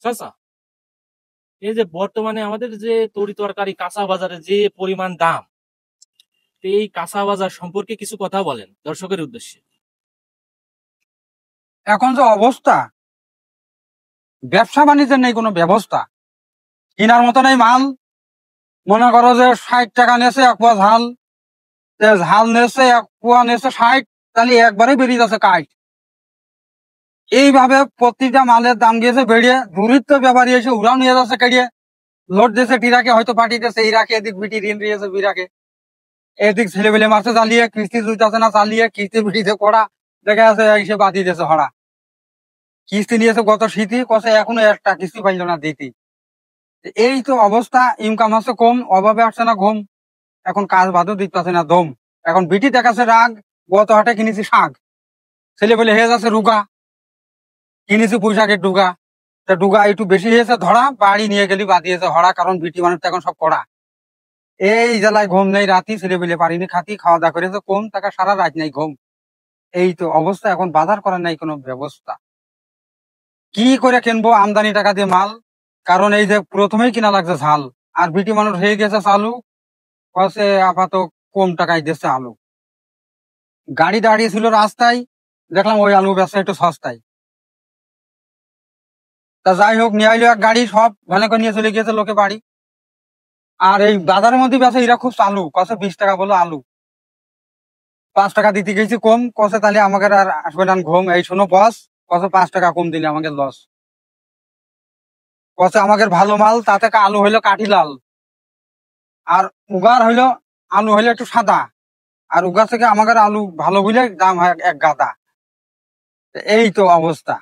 চাচা, এই যে বর্তমানে আমাদের যে তরি তরকারি কাঁচা বাজারে যে পরিমাণ দাম, তো এই কাঁচা বাজার সম্পর্কে কিছু কথা বলেন দর্শকের উদ্দেশ্যে। এখন যে অবস্থা, ব্যবসা বাণিজ্যের নেই কোনো ব্যবস্থা, কেনার মতো নেই মাল। মনে করো যে 60 টাকা নেছে এক পোয়া ঝাল, ঝাল নেছে এক পোয়া নেছে 60, তাহলে একবারে বেরিয়ে যাচ্ছে কাঠ। এইভাবে প্রতিটা মালের দাম গিয়েছে বেরিয়ে, দূরিত্ব ব্যাপারী এসে উড়াও নিয়ে যাচ্ছে কেড়িয়ে। লোড দিয়েছে টিরাকে, হয়তো পাঠিয়েছে ইরাকে, এদিক বিটি ঋণ দিয়েছে বিরাকে, এদিক ছেলেবেলে মারছে চালিয়ে, কিস্তি জুইতেছে না চালিয়ে, কিস্তি বিটিতে করা দেখা যাচ্ছে এসে বাতিয়ে দিয়েছে হরা। কিস্তি নিয়েছে গত শীতি, কষে এখনো একটা কিস্তি পাইল না দিতি। এই তো অবস্থা, ইনকাম আছে কম, অভাবে আসছে না ঘুম, এখন কাজ বাদও দিতে না দম। এখন বিটি দেখাচ্ছে রাগ, গত হাটে কিনেছি শাক, ছেলে বলে হয়ে যাচ্ছে রুগা, কিনেছি পোশাকের ডুগা, তা ডুগা একটু বেশি হয়েছে ধরা, বাড়ি নিয়ে গেলি বাদিয়েছে হরা, কারণ বিটি মানুষ তো এখন সব করা। এই জেলায় ঘুম নেই রাতি, ছেলে পেলে পারিনি খাতি, খাওয়া দাওয়া করেছে কম, টাকা সারা রাত নাই ঘুম। এই তো অবস্থা, এখন বাজার করার নাই কোনো ব্যবস্থা। কি করে কিনবো আমদানি টাকা দিয়ে মাল, কারণ এই যে প্রথমেই কিনা লাগছে ঝাল, আর বিটি মানুষ হয়ে গেছে চালু, কসে আপাতত কম টাকায় দিচ্ছে আলু। গাড়ি দাঁড়িয়ে ছিল রাস্তায়, দেখলাম ওই আলু ব্যবসা একটু সস্তায়, তা যাই হোক নিয়ে আইলো এক গাড়ি, সব ভালো করে নিয়ে চলে গিয়েছে লোকে বাড়ি। আর এই বাজারের মধ্যে ব্যবসা এরা খুব চালু, কসে 20 টাকা বলো আলু, 5 টাকা দিতে গেছি কম, কসে তাহলে আমাকে আর আসবে না ঘুম। এই শোনো বস, কসে 5 টাকা কম দিলে আমাকে লস, কসে আমাকে ভালো মাল, তাতে আলু হইলো কাঠি লাল, আর উগার হইলো আলু হইলো একটু সাদা, আর উগার থেকে আমাদের আলু ভালো বুঝলে দাম হয় এক গাদা। এই তো অবস্থা।